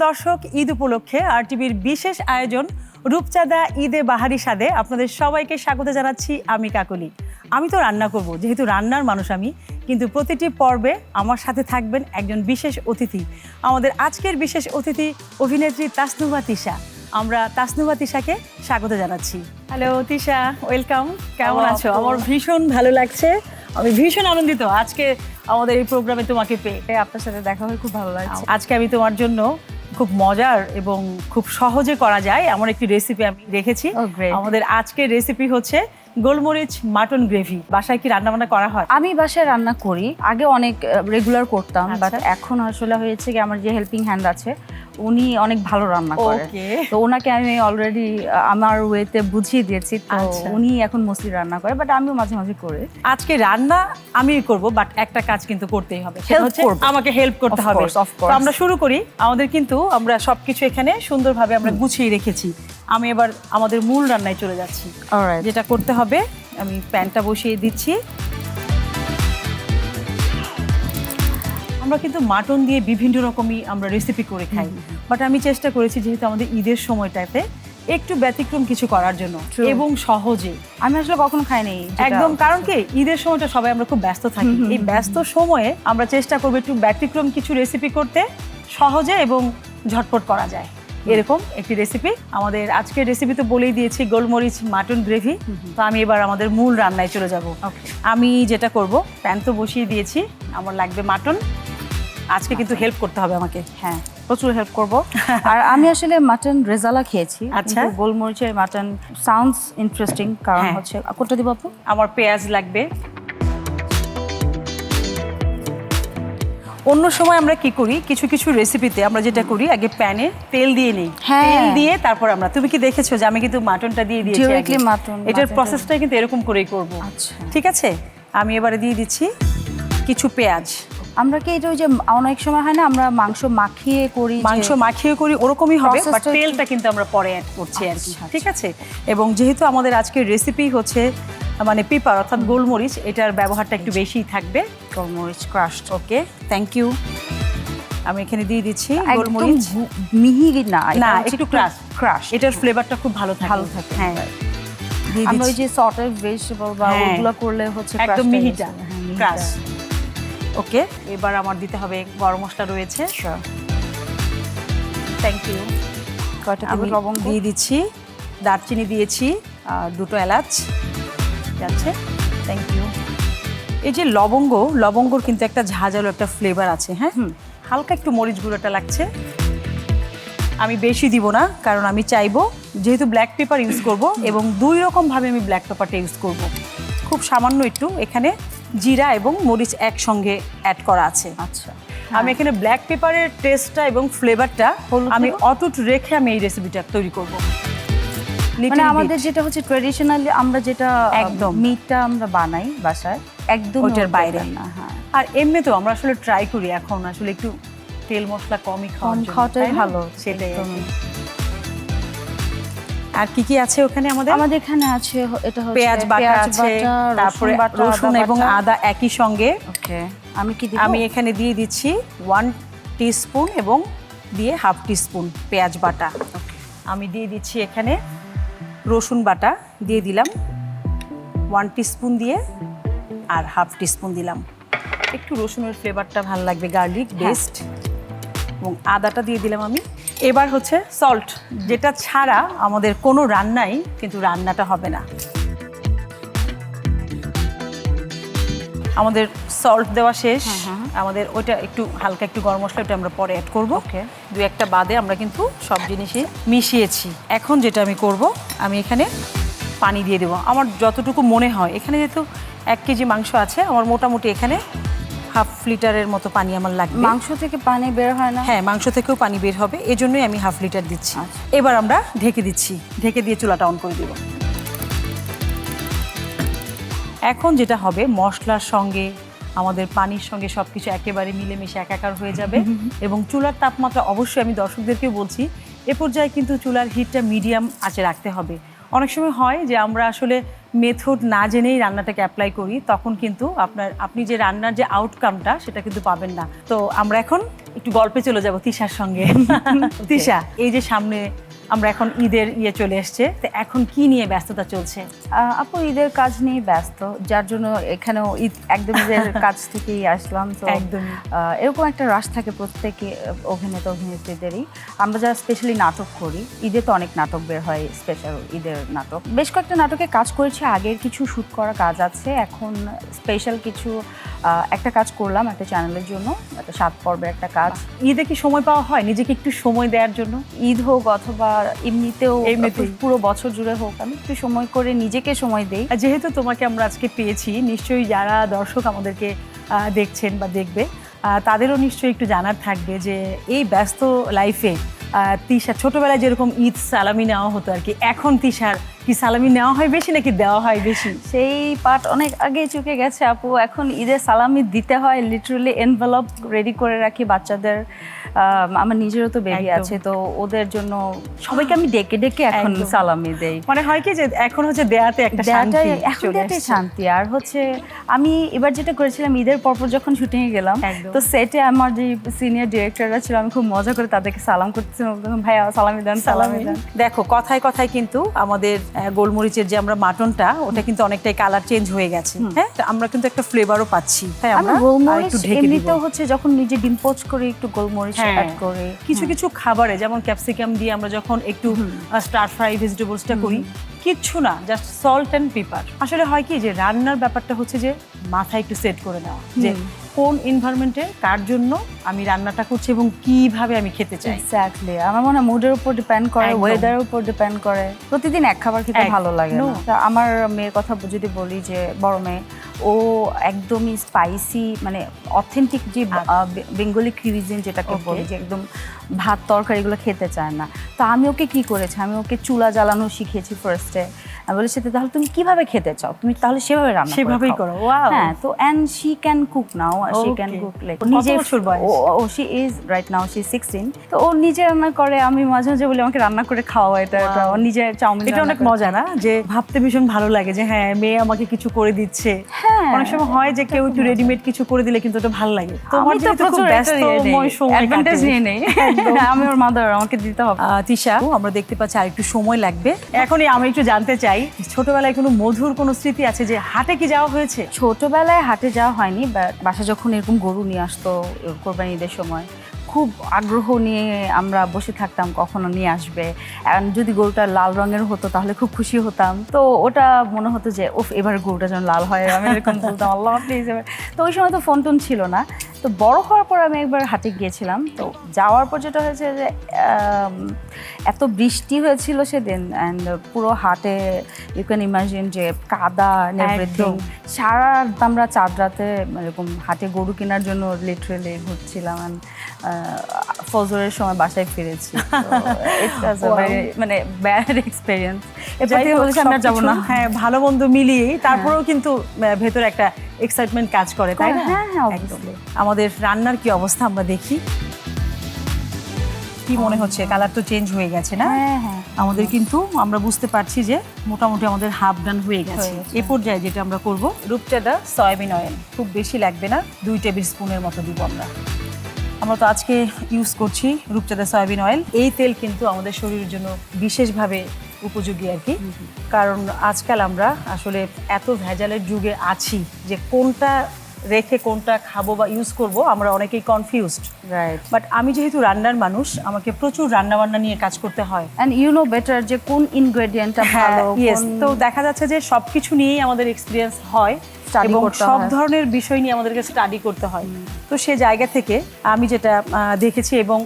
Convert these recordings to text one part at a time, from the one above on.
দর্শক, ঈদ উপলক্ষে আরটিভির বিশেষ আয়োজন রূপচাঁদা ঈদে বাহারি স্বাদে আপনাদের সবাইকে স্বাগত জানাচ্ছি। আমি কাকলি। আমি তো রান্না করব, যেহেতু রান্নার মানুষ আমি, কিন্তু প্রতিটি পর্বে আমার সাথে থাকবেন একজন বিশেষ অতিথি। আমাদের আজকের বিশেষ অতিথি অভিনেত্রী তাসনুভা তিশা। আমরা তাসনুভা তিশাকে স্বাগত জানাচ্ছি। Hello Tisha, welcome. কেমন আছো? আমার ভীষণ ভালো লাগছে, আমি ভীষণ আনন্দিত আজকে আমাদের এই প্রোগ্রামে তোমাকে পেয়ে। আপনার সাথে দেখা হয়ে খুব ভালো লাগছে। আজকে আমি তোমার জন্য খুব মজার এবং খুব সহজে করা যায় এমন একটি রেসিপি আমি রেখেছি। আমাদের আজকের রেসিপি হচ্ছে গোলমরিচ মাটন গ্রেভি। বাসায় কি রান্না বান্না করা হয়? আমি বাসায় রান্না করি, আগে অনেক রেগুলার করতাম, বাট এখন আসলে হয়েছে কি আমার যে হেল্পিং হ্যান্ড আছে উনি অনেক ভালো রান্না করে, তো ওনাকে আমি অলরেডি আমার ওয়েতে বুঝিয়ে দিয়েছি, তো উনি এখন মোস্টলি রান্না করে, বাট আমিও মাঝে মাঝে করি। আজকে রান্না আমিই করব, বাট একটা কাজ কিন্তু করতেই হবে, সেটা হচ্ছে আমাকে হেল্প করতে হবে। তো আমরা শুরু করি। আমাদের কিন্তু আমরা সবকিছু এখানে সুন্দরভাবে আমরা গুছিয়ে রেখেছি। আমি এবার আমাদের মূল রান্নায় চলে যাচ্ছি। যেটা করতে হবে, আমি প্যানটা বসিয়ে দিচ্ছি। আমরা কিন্তু মাটন দিয়ে বিভিন্ন রকমই আমরা রেসিপি করে খাই, বাট আমি চেষ্টা করেছি যেহেতু আমাদের ঈদের সময়টাতে একটু ব্যতিক্রম কিছু করার জন্য এবং সহজে। আমি আসলে কখনো খাইনি একদম, কারণ কি ঈদের সময়টা সবাই আমরা খুব ব্যস্ত থাকি। এই ব্যস্ত সময়ে আমরা চেষ্টা করবো একটু ব্যতিক্রম কিছু রেসিপি করতে, সহজে এবং ঝটপট করা যায় এরকম একটি রেসিপি। আমাদের আজকের রেসিপি তো বলেই দিয়েছি, গোলমরিচ মাটন গ্রেভি। তো আমি এবার আমাদের মূল রান্নায় চলে যাব। আমি যেটা করব, প্যান তো বসিয়ে দিয়েছি, আমার লাগবে মাটন। আজকে কিন্তু হেল্প করতে হবে আমাকে। হ্যাঁ, প্রচুর হেল্প করব। আর আমি আসলে মাটন রেজালা খেয়েছি, আচ্ছা। গোলমরিচের মাটন সাউন্ডস ইন্টারেস্টিং, কারণ হচ্ছে কোনটা দিব আপু? আমার পেঁয়াজ লাগবে। অন্য সময় আমরা কি করি, কিছু কিছু রেসিপিতে আমরা যেটা করি, আগে প্যানে তেল দিয়ে নিই, তেল দিয়ে তারপর আমরা, তুমি কি দেখেছো যে আমি কিন্তু মাটনটা দিয়ে দিয়েছি ডাইরেক্টলি মাটন। এটার প্রসেসটা কিন্তু এরকম করেই করব। আচ্ছা, ঠিক আছে। আমি এবারে দিয়ে দিচ্ছি কিছু পেঁয়াজ। আমরা কি এটা ওই যে অনেক সময় হয় না আমরা মাংস মাখিয়ে করি, মাংস মাখিয়ে করি, ওরকমই হবে, বাট তেলটা কিন্তু আমরা পরে অ্যাড করছি আর কি। ঠিক আছে। এবং যেহেতু আমাদের আজকের রেসিপি হচ্ছে মানে পেপার অর্থাৎ গোলমরিচ, এটার ব্যবহারটা একটু বেশিই থাকবে। গোলমরিচ ক্রাশড। Okay, thank you. আমি এখানে দিয়ে দিচ্ছি গোলমরিচ। মিহি না, একটু ক্রাশ, এটার ফ্লেভারটা খুব ভালো থাকে। হ্যাঁ, আমরা ওই যে সটেড ভেজিটেবল বা ওগুলো করলে হচ্ছে একদম মিহিটা ক্রাশ। ওকে, এবার আমার দিতে হবে গরম মশলা রয়েছে। Thank you. আমি লবঙ্গ দিয়ে দিচ্ছি, দারচিনি দিয়েছি, আর দুটো এলাচ যাচ্ছে। Thank you. এই যে লবঙ্গর কিন্তু একটা ঝাঁঝালো একটা ফ্লেভার আছে। হ্যাঁ, হালকা একটু মরিচ গুঁড়োটা লাগছে। আমি বেশি দিব না, কারণ আমি চাইবো যেহেতু ব্ল্যাক পেপার ইউজ করব, এবং দুই রকমভাবে আমি ব্ল্যাক পেপারটা ইউজ করব। খুব সামান্য একটু এখানে জিরা এবং মরিচ একসঙ্গে অ্যাড করা আছে। আচ্ছা, আমি এখানে ব্ল্যাক পেপারের টেস্টটা এবং ফ্লেভারটা আমি অটুট রেখে আমি এই রেসিপিটা তৈরি করব। মানে আমাদের যেটা হচ্ছে ট্র্যাডিশনালি আমরা যেটা একদম মিটটা আমরা বানাই বাসায়, একদম ওটার বাইরে না। হ্যাঁ, আর এমনি তো আমরা আসলে ট্রাই করি এখন আসলে একটু তেল মশলা কমই খাওয়াটাই ভালো। সেটাই। আর কি কি আছে ওখানে? আমাদের এখানে আছে এটা হচ্ছে পেঁয়াজ বাটা আছে, তারপরে রসুন এবং আদা একই সঙ্গে। ওকে, আমি কি দিব? আমি এখানে দিয়ে দিচ্ছি 1 টিস্পুন এবং দিয়ে 1/2 টিস্পুন পেঁয়াজ বাটা। আমি দিয়ে দিচ্ছি এখানে রসুন বাটা দিয়ে দিলাম 1 টিস্পুন দিয়ে, আর 1/2 টিস্পুন দিলাম। একটু রসুনের ফ্লেভারটা ভালো লাগবে, গার্লিক বেস্ট। এবং আদাটা দিয়ে দিলাম আমি। এবার হচ্ছে সল্ট, যেটা ছাড়া আমাদের কোনো রান্নাই কিন্তু রান্নাটা হবে না। আমাদের সল্ট দেওয়া শেষ। আমাদের ওইটা একটু হালকা একটু গরম মশলা, ওটা আমরা পরে অ্যাড করবো। দু একটা বাদে আমরা কিন্তু সব জিনিসই মিশিয়েছি। এখন যেটা আমি করব, আমি এখানে পানি দিয়ে দেবো আমার যতটুকু মনে হয়। এখানে যেহেতু 1 কেজি মাংস আছে, আমার মোটামুটি এখানে 1/2 লিটারের মতো পানি আমার লাগবে। মাংস থেকে পানি বের হয় না? হ্যাঁ, মাংস থেকেও পানি বের হবে, এজন্যই আমি 1/2 লিটার দিচ্ছি। এবার আমরা ঢেকে দিচ্ছি, ঢেকে দিয়ে চুলাটা অন করে দেব। এখন যেটা হবে, মশলার সঙ্গে আমাদের পানির সঙ্গে সবকিছু একেবারে মিলেমিশে একাকার হয়ে যাবে। এবং চুলার তাপমাত্রা অবশ্যই আমি দর্শকদেরকেও বলছি, এ পর্যায়ে কিন্তু চুলার হিটটা মিডিয়াম আঁচে রাখতে হবে। অনেক সময় হয় যে আমরা আসলে মেথড না জেনেই রান্নাটাকে অ্যাপ্লাই করি, তখন কিন্তু আপনি যে রান্নার যে আউটকামটা সেটা কিন্তু পাবেন না। তো আমরা এখন একটু গল্পে চলে যাব তিশার সঙ্গে। তিশা, এই যে সামনে আমরা এখন ঈদের চলে এসছে, তো এখন কি নিয়ে ব্যস্ততা চলছে? আপু ঈদের কাজ নিয়ে ব্যস্ত, যার জন্য এখানেও ঈদ একদম ঈদের কাজ থেকেই আসলাম। তো একদমই এরকম একটা রাশ থাকে প্রত্যেকে অভিনেতা অভিনেত্রীদেরই। আমরা যারা স্পেশালি নাটক করি, ঈদে তো অনেক নাটক বের হয়, স্পেশাল ঈদের নাটক। বেশ কয়েকটা নাটকে কাজ করেছি, আগের কিছু শ্যুট করা কাজ আছে, এখন স্পেশাল কিছু একটা কাজ করলাম একটা চ্যানেলের জন্য, একটা 7 পর্বের একটা কাজ। ঈদে কি সময় পাওয়া হয় নিজেকে একটু সময় দেওয়ার জন্য? ঈদ হোক অথবা এমনিতেও পুরো বছর জুড়ে হোক, আমি একটু সময় করে নিজেকে সময় দেই। যেহেতু তোমাকে আমরা আজকে পেয়েছি, নিশ্চয়ই যারা দর্শক আমাদেরকে দেখছেন বা দেখবে তাদেরও নিশ্চয়ই একটু জানার থাকবে যে এই ব্যস্ত লাইফে তিশা ছোটবেলায় যেরকম ঈদ সালামি নেওয়া হতো আর কি, এখন তিশার কি সালামি নেওয়া হয় বেশি নাকি দেওয়া হয় বেশি? সেই পার্ট অনেক আগে চুকে গেছে আপু। এখন ঈদের সালামি দিতে হয়, লিটারালি এনভেলপ রেডি করে রাখি বাচ্চাদের। আমার নিজেরও তো বেবি আছে, তো ওদের জন্য সবাইকে আমি ডেকে ডেকে এখন সালামি দেই। মানে হয় কি যে এখন হচ্ছে দেয়াতে একটা শান্তি, এখন দেয়াতে শান্তি। আর হচ্ছে আমি এবার যেটা করেছিলাম, ঈদের পরপর যখন শুটিং এ গেলাম, তো সেটে আমার যে সিনিয়র ডিরেক্টররা ছিল, আমি খুব মজা করে তাদেরকে সালাম করতেছিলাম, ভাইয়া সালামি দেন সালামি দেন। দেখো কথায় কথায় কিন্তু আমাদের গোলমরিচের যে আমরা মাটনটা, ওটা কিন্তু অনেকটাই কালার চেঞ্জ হয়ে গেছে। হ্যাঁ, আমরা কিন্তু একটা ফ্লেভারও পাচ্ছি। তাই আমরা গোলমরিচ এমনিতেও হচ্ছে যখন নিজে ডিম পোচ করে একটু গোলমরিচ অ্যাড করে, কিছু কিছু খাবারে যেমন ক্যাপসিকাম দিয়ে আমরা যখন একটু স্টার ফ্রাই ভেজিটেবলসটা করি, কিচ্ছু না, জাস্ট সল্ট অ্যান্ড পেপার। আসলে হয় কি যে রান্নার ব্যাপারটা হচ্ছে যে মাথায় একটু সেট করে নেওয়া, যে কোন এনভায়রনমেন্টে কার জন্য আমি রান্নাটা করছি এবং কিভাবে আমি খেতে চাই। এক্স্যাক্টলি, আমার মনে হয় মুডের উপর ডিপেন্ড করে, ওয়েদারের উপর ডিপেন্ড করে। প্রতিদিন এক খাবার খেতে ভালো লাগে না। আমার মেয়ের কথা যদি বলি, যে বড় মেয়ে, ও একদমই স্পাইসি, মানে অথেন্টিক যে বেঙ্গলি কুইজিন যেটাকে বলি, যে একদম ভাত তরকারি এগুলো খেতে চায় না। তো আমি ওকে কি করেছি, আমি ওকে চুলা জ্বালানো শিখিয়েছি ফার্স্টে। আমি বলেছি তাহলে তুমি কিভাবে খেতে চাও, তুমি তাহলে সেভাবে রান্না সেভাবেই করো। ওয়াও। হ্যাঁ, তো and she can cook now, she can cook like নিজে। ও she is right now she 16। তো ও নিজে রান্না করে, আমি মাঝে মাঝে বলি আমাকে রান্না করে খাওয়া, এটা ও নিজে চাউমিন। এটা অনেক মজা না, যে ভাবতে ভীষণ ভালো লাগে যে হ্যাঁ মেয়ে আমাকে কিছু করে দিচ্ছে। অনেক সময় হয় যে কেউ একটু রেডিমেড কিছু করে দিলে কিন্তু এটা ভালো লাগে। তোমার যেহেতু খুব ব্যস্তময় সময়, অ্যাডভান্টেজ নিয়ে নেই। আমি ওর মাদার, আমাকে দিতে হবে। তিশা, আমরা দেখতে পাচ্ছি আর একটু সময় লাগবে। এখনই আমি একটু জানতে চাই, ছোটবেলায় কোনো মধুর কোনো স্মৃতি আছে যে হাটে কি যাওয়া হয়েছে? ছোটবেলায় হাটে যাওয়া হয়নি, বাট বাসা যখন এরকম গরু নিয়ে আসতো কোরবানি ঈদের সময়, খুব আগ্রহ নিয়ে আমরা বসে থাকতাম কখনো নিয়ে আসবে। আর যদি গরুটা লাল রঙের হতো তাহলে খুব খুশি হতাম। তো ওটা মনে হতো যে ওফ, এবার গরুটা যেন লাল হয়, আমি এরকম বলতাম আল্লাহ প্লিজ। তো ওই সময় তো ফোন টোন ছিল না। তো বড় হওয়ার পর আমি একবার হাটে গিয়েছিলাম। তো যাওয়ার পর যেটা হয়েছে যে এত বৃষ্টি হয়েছিল সেদিন, অ্যান্ড পুরো হাটে ইউ ক্যান ইমাজিন যে কাদা, এভরিথিং। সারা রাত আমরা চাঁদ রাতে এরকম হাটে গরু কেনার জন্য লিটারেলি ঘুরছিলাম। ফজরের সময় বাসায় ফিরেছি। মানে ব্যাড এক্সপেরিয়েন্স। আমরা যাবো না। হ্যাঁ, ভালো মন্দ মিলিয়েই তারপরেও কিন্তু ভেতরে একটা এক্সাইটমেন্ট কাজ করে, তাই না? হ্যাঁ হ্যাঁ, একদম। আমাদের রান্নার কি অবস্থা আমরা দেখি। কি মনে হচ্ছে, কালার তো চেঞ্জ হয়ে গেছে না? হ্যাঁ, আমাদের কিন্তু আমরা বুঝতে পারছি যে মোটামুটি আমাদের হাফ ডান হয়ে গেছে। এ পর্যায়ে যেটা আমরা করব, রূপচাঁদা সয়াবিন অয়েল, খুব বেশি লাগবে না, 2 টেবিল স্পুনের মতো দিব আমরা তো আজকে ইউজ করছি রূপচাঁদা সয়াবিন অয়েল। এই তেল কিন্তু আমাদের শরীরের জন্য বিশেষভাবে উপযোগী আর কি, কারণ আজকাল আমরা আসলে এত ভেজালের যুগে আছি যে কোনটা রেখে কোনটা খাবো বা ইউজ করব আমরা অনেকেই কনফিউজড। রাইট। বাট আমি যেহেতু রান্নার মানুষ, আমাকে প্রচুর রান্নাবান্না নিয়ে কাজ করতে হয়। এন্ড ইউ নো বেটার যে কোন ইনগ্রেডিয়েন্টটা ভালো। ইয়েস, তো দেখা যাচ্ছে যে সবকিছু নিয়েই আমাদের এক্সপিরিয়েন্স হয় এবং সব ধরনের বিষয় নিয়ে আমাদেরকে স্টাডি করতে হয়। তো সে জায়গা থেকে আমি যেটা দেখেছি এবং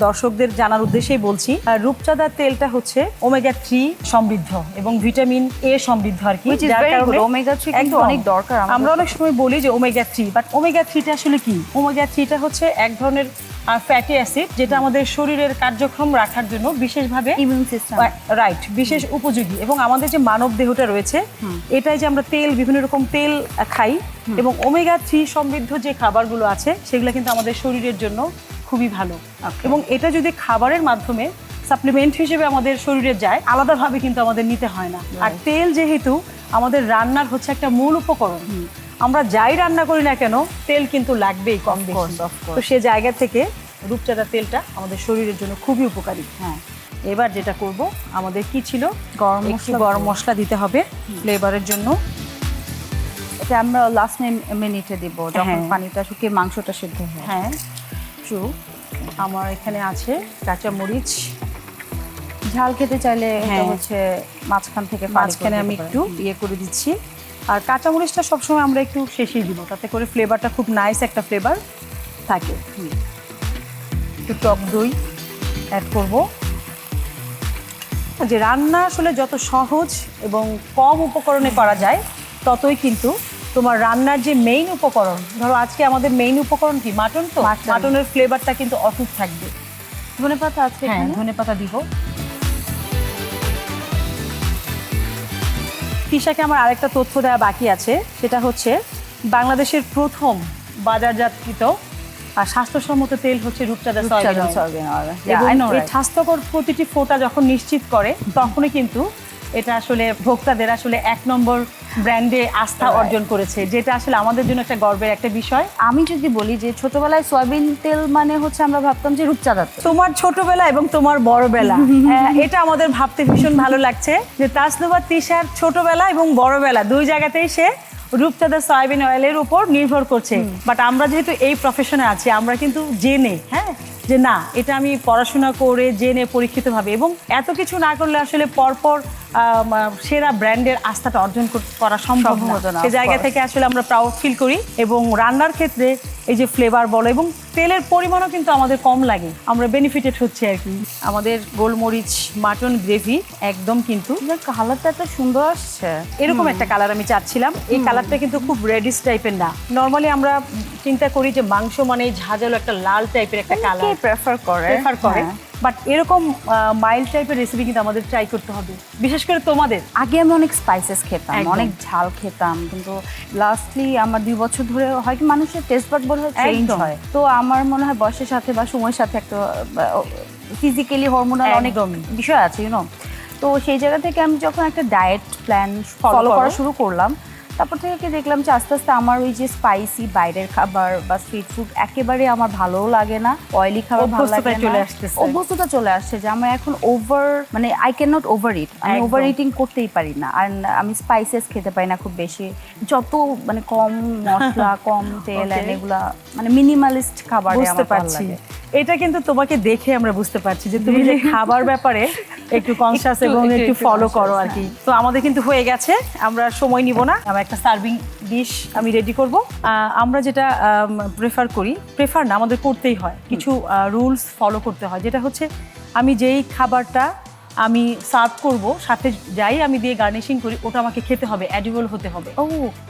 দর্শকদের জানার উদ্দেশ্যেই বলছি, রূপচাঁদা তেলটা হচ্ছে ওমেগা 3 সমৃদ্ধ এবং ভিটামিন এ সমৃদ্ধ আর কি, যার কারণে ওমেগা 3 কিন্তু অনেক দরকার। আমরা অনেক সময় বলি যে ওমেগা 3, বাট ওমেগা 3টা আসলে কি? ওমেগা 3টা হচ্ছে এক ধরনের ফ্যাটি অ্যাসিড, যেটা আমাদের শরীরের কার্যক্রম রাখার জন্য বিশেষভাবে ইমিউন সিস্টেম, রাইট, বিশেষ উপযোগী। এবং আমাদের যে মানব দেহটা রয়েছে, এটাই যে আমরা তেল, বিভিন্ন রকম তেল খাই, এবং ওমেগা 3 সমৃদ্ধ যে খাবারগুলো আছে সেগুলো কিন্তু আমাদের শরীরের জন্য খুবই ভালো। এবং এটা যদি খাবারের মাধ্যমে সাপ্লিমেন্ট হিসেবে আমাদের শরীরে যায়, আলাদাভাবে কিন্তু আমাদের নিতে হয় না। আর তেল যেহেতু আমাদের রান্নার হচ্ছে একটা মূল উপকরণ, আমরা যাই রান্না করি না কেন তেল কিন্তু লাগবেই কম বেশি। তো সে জায়গা থেকে রূপচাঁদা তেলটা আমাদের শরীরের জন্য খুবই উপকারী। হ্যাঁ, এবার যেটা করব, আমাদের কি ছিল, গরম গরম মশলা দিতে হবে ফ্লেভারের জন্য। এটা আমরা লাস্ট মিনিটে দিব যখন হ্যাঁ। পানিটা শুকিয়ে মাংসটা সিদ্ধ হয়। হ্যাঁ ট্রু। আমার এখানে আছে কাঁচামরিচ, ঝাল খেতে চাইলে এটা হ্যাঁ। হচ্ছে মাঝখান থেকে মাঝখানে আমি একটু ইয়ে করে দিচ্ছি। আর কাঁচামরিচটা সবসময় আমরা একটু শেষেই দিব, তাতে করে ফ্লেভারটা খুব নাইস একটা ফ্লেভার থাকে। একটু টক দই অ্যাড করব। যে রান্না আসলে যত সহজ এবং কম উপকরণে করা যায়, ততই কিন্তু তোমার রান্নার যে মেইন উপকরণ, ধরো আজকে আমাদের মেইন উপকরণ কি, মাটন। তো মাটনের ফ্লেভারটা কিন্তু অটুট থাকবে। ধনেপাতা আছে। হ্যাঁ, ধনেপাতা দিব। তিশাকে আমার আরেকটা তথ্য দেওয়া বাকি আছে, সেটা হচ্ছে বাংলাদেশের প্রথম বাজারজাতকৃত আর স্বাস্থ্যসম্মত তেল হচ্ছে রূপচাঁদা সয়াবিন অয়েল। এবং এই স্বাস্থ্যকর প্রতিটি ফোঁটা যখন নিশ্চিত করে, তখনই কিন্তু এটা আসলে ভোক্তাদের আসলে 1 নম্বর ব্র্যান্ডে আস্থা অর্জন করেছে, যেটা আসলে আমাদের জন্য একটা গর্বের একটা বিষয়। আমি যদি বলি যে ছোটবেলায় সয়াবিন তেল মানে হচ্ছে আমরা ভাবতাম যে রূপচাঁদা তেল। তোমার ছোটবেলা এবং তোমার বড়বেলা, এটা আমাদের ভাবতে ভীষণ ভালো লাগছে যে তাসনুভা তিশার ছোটবেলা এবং বড়বেলা দুই জায়গাতেই সে রূপচাঁদা সয়াবিন অয়েলের উপর নির্ভর করছে। বাট আমরা যেহেতু এই প্রফেশনে আছি, আমরা কিন্তু জেনে, হ্যাঁ, যে না, এটা আমি পড়াশোনা করে জেনে পরীক্ষিতভাবে এবং এত কিছু না করলে আসলে পরপর সেরা ব্র্যান্ডের আস্থাটা অর্জন করা সম্ভব হতো না। সে জায়গা থেকে আসলে আমরা প্রাউড ফিল করি। এবং রান্নার ক্ষেত্রে এই যে ফ্লেভার বলো, এবং তেলের পরিমাণও কিন্তু আমাদের কম লাগে, আমরা বেনিফিটেড হচ্ছে আর কি। আমাদের গোলমরিচ মাটন গ্রেভি একদম কিন্তু কালারটা এত সুন্দর আসছে। এরকম একটা কালার আমি চাচ্ছিলাম। এই কালারটা কিন্তু খুব রেডিশ টাইপের না। নর্মালি আমরা চিন্তা করি যে মাংস মানে ঝাঁঝালো একটা লাল টাইপের একটা কালার প্রেফার করে। বাট এরকম মাইল্ড টাইপের রেসিপি কিন্তু আমাদের ট্রাই করতে হবে, বিশেষ করে তোমাদের। আগে আমি অনেক স্পাইসেস খেতাম, অনেক ঝাল খেতাম, কিন্তু লাস্টলি আমার 2 বছর ধরে হয় কি মানুষের টেস্ট বাড বোধ হয় চেঞ্জ হয়। তো আমার মনে হয় বয়সের সাথে বা সময়ের সাথে একটা ফিজিক্যালি হরমোনাল অনেক বিষয় আছে, ইউনো। তো সেই জায়গা থেকে আমি যখন একটা ডায়েট প্ল্যান ফলো করা শুরু করলাম, তারপর থেকে দেখলাম যে আস্তে আস্তে আমার ওই যে স্পাইসি বাইরের খাবার বা স্ট্রিট ফুড একেবারে আমার ভালোও লাগে না, অয়েলি খাবার ভালো লাগে না, অভ্যস্ততা চলে আসছে যে আমার এখন মানে I can not over it. আমি ওভার ইটিং করতেই পারি না, আর আমি স্পাইসেস খেতে পারি না খুব বেশি। যত মানে কম মশলা, কম তেল, এগুলা মানে মিনিমালিস্ট খাবার আমার ভালো লাগে। এটা কিন্তু তোমাকে দেখে আমরা বুঝতে পারছি যে তুমি যে খাবার ব্যাপারে একটু কনসিয়াস এবং একটু ফলো করো আর কি। তো আমাদের কিন্তু হয়ে গেছে, আমরা সময় নিব না। আমরা একটা সার্ভিং ডিশ আমি রেডি করব। আমরা যেটা প্রেফার না, আমাদের করতেই হয়, কিছু রুলস ফলো করতে হয়। যেটা হচ্ছে, আমি যেই খাবারটা আমি সার্ভ করব, সাথে যাই আমি দিয়ে গার্নিশিং করি, ওটা আমাকে খেতে হবে, এডিবল হতে হবে।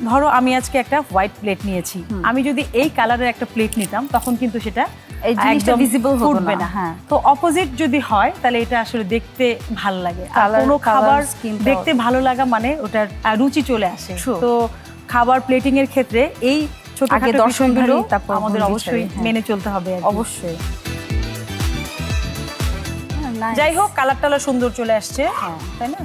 ধরো আমি আজকে একটা হোয়াইট প্লেট নিয়েছি, আমি যদি এই কালারের একটা প্লেট নিতাম, তখন কিন্তু সেটা একদম ভিজিবল হবে না। তো অপোজিট যদি হয়, তাহলে এটা আসলে দেখতে ভালো লাগে। আর কোনো খাবার দেখতে ভালো লাগা মানে ওটার রুচি চলে আসে। তো খাবার প্লেটিং এর ক্ষেত্রে এই ছোটখাটো দর্শনগুলো আমাদের অবশ্যই মেনে চলতে হবে। অবশ্যই। যাই হোক, কালার টালার সুন্দর চলে আসছে, তাই না?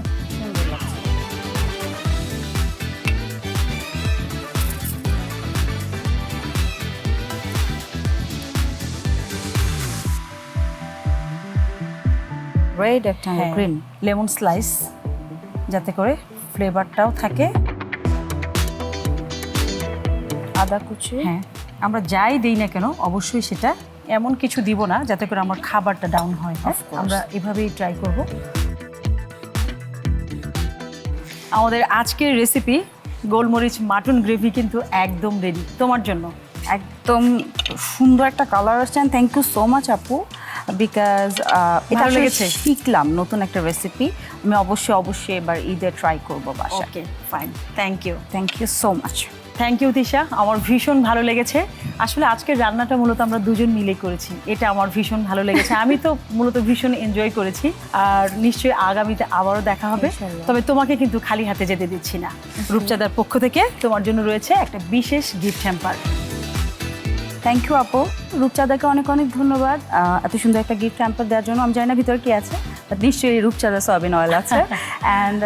রেড একটা গ্রিন লেমন স্লাইস, যাতে করে ফ্লেভারটাও থাকে। আদা কুচি। হ্যাঁ, আমরা যাই দিই না কেন অবশ্যই সেটা এমন কিছু দিব না যাতে করে আমার খাবারটা ডাউন হয়। আমরা এভাবেই ট্রাই করব। আমাদের আজকের রেসিপি গোলমরিচ মাটন গ্রেভি কিন্তু একদম রেডি তোমার জন্য। একদম সুন্দর একটা কালার আসছে। থ্যাংক ইউ সো মাচ আপু, বিকজ এটা লেগেছে, শিখলাম নতুন একটা রেসিপি। আমি অবশ্যই এবার ঈদে ট্রাই করবো বাসায়। Okay, fine, thank you so much. Thank you Tisha, আমার ভীষণ ভালো লেগেছে। আসলে আজকের রান্নাটা মূলত আমরা দুজন মিলে করেছি, এটা আমার ভীষণ ভালো লেগেছে। আমি তো মূলত ভীষণ এনজয় করেছি, আর নিশ্চয়ই আগামীতে আবারও দেখা হবে। তবে তোমাকে কিন্তু খালি হাতে যেতে দিচ্ছি না। রূপচাঁদার পক্ষ থেকে তোমার জন্য রয়েছে একটা বিশেষ গিফট হ্যাম্পার। থ্যাংক ইউ আপু, রূপচাঁদাকে অনেক অনেক ধন্যবাদ এত সুন্দর একটা গিফট হ্যাম্পার দেওয়ার জন্য। আমি জানি না ভিতরে কি আছে, নিশ্চয়ই রূপচাঁদা সয়াবিন অয়েল আছে। অ্যান্ড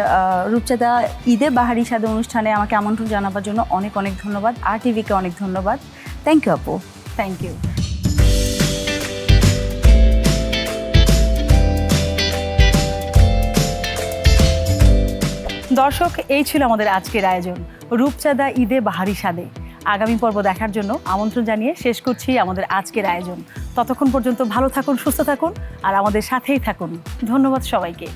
রূপচাঁদা ঈদে বাহারি স্বাদে অনুষ্ঠানে আমাকে আমন্ত্রণ জানাবার জন্য অনেক অনেক ধন্যবাদ। RTV-কে অনেক ধন্যবাদ। থ্যাংক ইউ আপু। Thank you. দর্শক, এই ছিল আমাদের আজকের আয়োজন রূপচাঁদা ঈদে বাহারি স্বাদে। আগামী পর্ব দেখার জন্য আমন্ত্রণ জানিয়ে শেষ করছি আমাদের আজকের আয়োজন। ততক্ষণ পর্যন্ত ভালো থাকুন, সুস্থ থাকুন আর আমাদের সাথেই থাকুন। ধন্যবাদ সবাইকে।